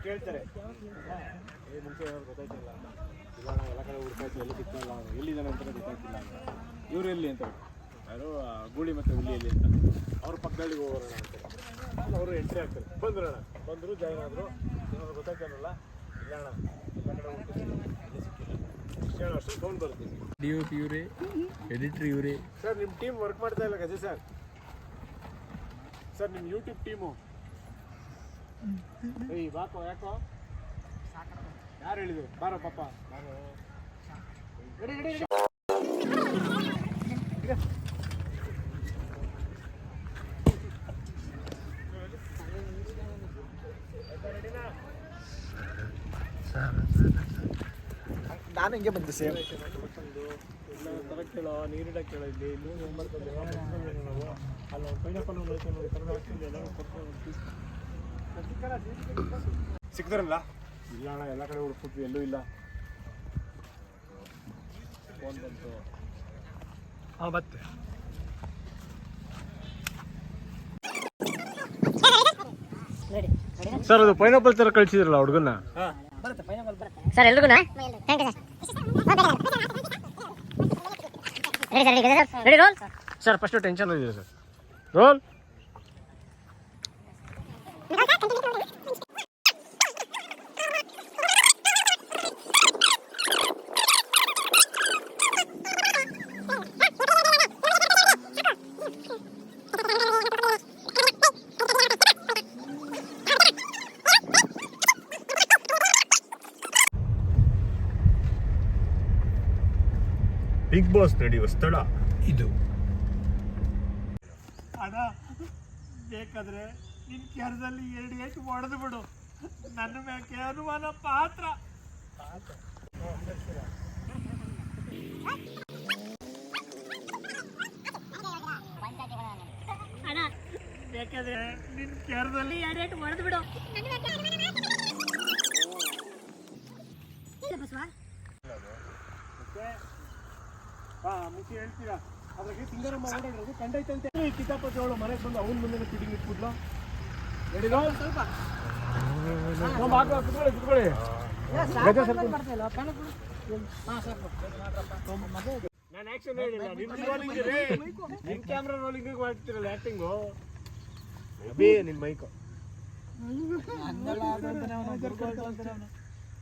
ಕೇಳ್ತಾರೆ ಮುಂಚೆ ಏನಾದ್ರು ಗೊತ್ತಾಯ್ತಿಲ್ಲ ಇಲ್ಲ ಎಲ್ಲ ಕಡೆ ಹುಡುಕಾಯ್ತು ಎಲ್ಲಿ ಸಿಗ್ತಿಲ್ಲ ಎಲ್ಲಿದ್ದಾನೆ ಅಂತ ಗೊತ್ತಾಯ್ತಿಲ್ಲ ಇವ್ರು ಎಲ್ಲಿ ಅಂತ ಯಾರು ಗೂಳಿ ಮತ್ತು ಹುಲಿ ಎಲ್ಲಿ ಅಂತ ಅವ್ರ ಪಕ್ಕದಲ್ಲಿ ಹೋಗೋಣ ಅಂತ ಅವರು ಎಂಟ್ರಿ ಆಗ್ತಾರೆ ಬಂದರು ಜಾಯ್ನ್ ಆದರು ಏನಾದ್ರು ಗೊತ್ತಾಯ್ತಾನಲ್ಲ ಇಲ್ಲ ಅಣ್ಣ ಎಲ್ಲ ಕಡೆ ಹುಡುಕಿದ್ರು ಎಲ್ಲಿ ಸಿಕ್ಕಿಲ್ಲ ಹೇಳೋ ಅಷ್ಟು ಫೋನ್ ಬರ್ತೀನಿ DOP ಇವರೇ ಎಡಿಟ್ರ್ ಇವರೇ ಸರ್ ನಿಮ್ಮ ಟೀಮ್ ವರ್ಕ್ ಮಾಡ್ತಾ ಇಲ್ಲ ಗಜೆ ಸರ್ ನಿಮ್ಮ ಯೂಟ್ಯೂಬ್ ಟೀಮು ಏಯ್ ಬಾಕೋ ಯಾಕೋ ಯಾರು ಹೇಳಿದ್ರು ಬಾರೋ ಪಾಪ ನಾನು ನಾನು ಹಿಂಗೆ ಬಂದೆ ಸೇಮ್ ಎಲ್ಲ ತರ ಕೇಳೋ ನೀರಿಡಕ್ಕೆ ಕೇಳೋ ಇಲ್ಲಿ ಇನ್ನೂ ಮಾಡ್ಕೊಂಡು ನಾವು ಅಲ್ಲ ಪೈನಾಪಲ್ ನೋಡಿ ಕರೆದು ಹಾಕ್ತಿದ್ದೆ ಎಲ್ಲ ಕೊಡ್ಕೊಂಡು ಸಿಕ್ತಾರಲ್ಲ ಇಲ್ಲ ಅಣ್ಣ ಎಲ್ಲ ಕಡೆ ಹುಡುಕ್ಬಿಟ್ವಿ ಎಲ್ಲೂ ಇಲ್ಲ ಫೋನ್ ಬಂತು ಹಾಂ ಬತ್ತೆ ಸರ್ ಅದು ಪೈನಾಪಲ್ ಥರ ಕಳಿಸಿದ್ರಲ್ಲ ಹುಡುಗನ್ನ ಸರ್ ಎಲ್ರಿಗೂ ready roll sir first tension ಇದೆ ಸರ್ ರೋಲ್ ಬಿಗ್ ಬಾಸ್ ನಡೆಯುವ ಸ್ಥಳ ಇದು ಅಣ್ಣ ಬೇಕಾದ್ರೆ ನಿನ್ ಕೆರದಲ್ಲಿ 2 ಏಟು ಹೊಡೆದು ಬಿಡು ನನ್ನ ಮ್ಯಾಕೆ ಅನುಮಾನ ಪಾತ್ರ ಅಣ್ಣ ಬೇಕಾದ್ರೆ ನಿನ್ ಕೆರದಲ್ಲಿ 2 ಏಟು ಹೊಡೆದು ಬಿಡು ಮುಖ್ಯ ಹೇಳ್ತೀರಾ ಅದ್ರಾಗೆ ಸಿಂಗರಮ್ಮ ಓಡಾಡಿರೋದು ಕಂಡೈತಂತೆ ಕಿತಾಪತಿ ಅವಳು ಮನೆಗೆ ಬಂದು ಅವನ ಮುಂದೆ ಫಿಟ್ಟಿಂಗ್ ಇಟ್ಬಿಡ್ಲು ನಡೀರೋ ಸ್ವಲ್ಪ ಕುತ್ಕೊಳ್ಳಿ ನಾನು ಆಕ್ಷನ್ ಹೇಳಿಲ್ಲ ನಿಮ್ ಕ್ಯಾಮ್ರಾ ರೋಲಿಂಗ್ ಮಾಡ್ತಿರಲ್ಲ ಆಕ್ಟಿಂಗು ಅಬೇ ನಿನ್ mic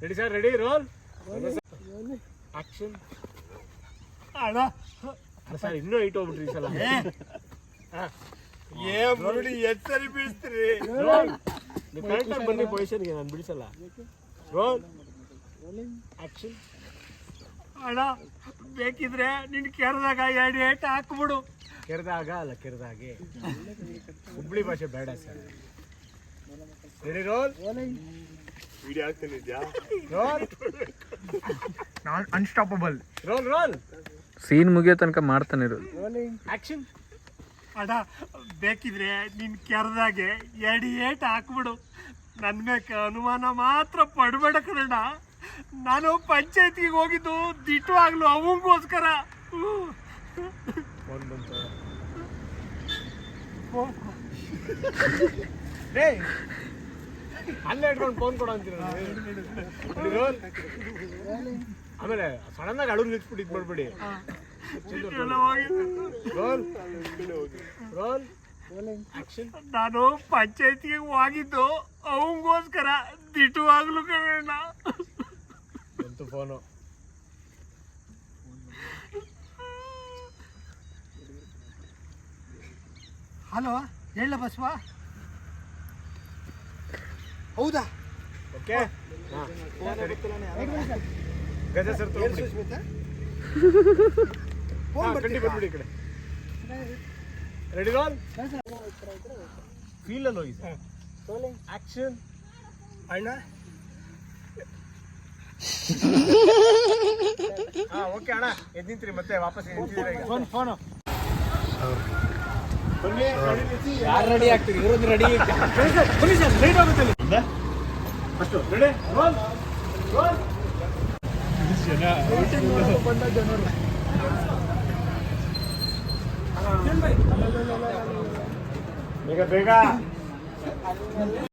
ready sir ready roll action ಅಣ್ಣ ಸರ್ ಇನ್ನೂ ಐಟ್ ಹೋಗ್ಬಿಟ್ರಿ ಈ ಸಲ ಮುರುಡಿ ಎತ್ತರಿ ಬೀಳ್ತೀರಿ ನೀವು ಕರೆಕ್ಟಾಗಿ ಬನ್ನಿ ಪೊಸಿಷನ್ಗೆ ನಾನು ಬಿಡಿಸಲ್ಲ ರೋಲ್ ಆಕ್ಷನ್ ಅಣ್ಣ ಬೇಕಿದ್ರೆ ನಿನ್ ಕೆರದಾಗ 2 ಏಟು ಹಾಕ್ಬಿಡು ಕೆರೆದಾಗ ಅಲ್ಲ ಕೆರೆದಾಗೆ ಹುಬ್ಳಿ ಭಾಷೆ ಬೇಡ ಸರ್ ರೆಡಿ ರೋಲ್ ವಿಡಿಯೋ ಆಗ್ತೀನಿ ರೋಲ್ ನಾನ್ ಅನ್ಸ್ಟಾಪಬಲ್ ರೋಲ್ ರೋಲ್ ಸೀನ್ ಮುಗಿಯೋ ತನಕ ಮಾಡ್ತಾನೆ ಇರೋದು ಆಕ್ಷನ್ ಅಣ್ಣ ಬೇಕಿದ್ರೆ ನಿನ್ ಕೆರದಾಗೆ 2 ಏಟು ಹಾಕ್ಬಿಡು ನನ್ನ ಮ್ಯಾಕೆ ಅನುಮಾನ ಮಾತ್ರ ಪಡ್ಬೇಡ ಕಣಣ್ಣ ನಾನು ಪಂಚಾಯತಿಗೆ ಹೋಗಿದ್ದು ದಿಟ್ಟವಾಗ್ಲು ಅವಂಗೋಸ್ಕರ ಫೋನ್ ಬಂತು ಅಲ್ಲೇ ಇಟ್ಕೊಂಡು ಫೋನ್ ಕೊಡೋ ಅಂತೀರ ರೋಲ್ ಆಮೇಲೆ ಸಡನ್ ಆಗಿ ಅಡುಗೆ ನಿಲ್ಸ್ಬಿಟ್ಟು ಇದು ಮಾಡ್ಬೇಡಿ ರೋಲ್ ರೋಲ್ ಆಕ್ಷನ್ ನಾನು ಪಂಚಾಯತಿಗೆ ಹೋಗಿದ್ದು ಅವಂಗೋಸ್ಕರ ದಿಟ್ಟವಾಗ್ಲು ಕಣಣ್ಣ ಬಂತು ಫೋನು ಹಲೋ ಹೇಳ ಬಸವ ಹೌದಾ ಓಕೆ ಗಜ ಸರ್ ಖಂಡಿ ಬಂದ್ಬಿಡಿ ಈ ಕಡೆ ರೆಡಿ ರೋಲ್ ಫೀಲ್ ಅಲ್ಲಿ ಹೋಗಿ ಸರ್ ಆಕ್ಷನ್ ಅಣ್ಣ ಓಕೆ ಅಣ್ಣ ಎದ್ದು ನಿಂತ್ರಿ ಮತ್ತೆ ವಾಪಸ್ ನಿಂತಿದ್ದೀರಾ ಈಗ ಫೋನ್ ಫೋನು ಬನ್ನಿ ಯಾರು ರೆಡಿ ಆಗ್ತೀರಿ ಇವರೊಂದು ರೆಡಿ ಬನ್ನಿ ಸರ್ ಲೇಟ್ ಆಗುತ್ತೆ ಅಷ್ಟು ರೆಡಿ ರೋಲ್ ರೋಲ್ ಬಂದ ಜನರು ಬೇಗ ಬೇಗ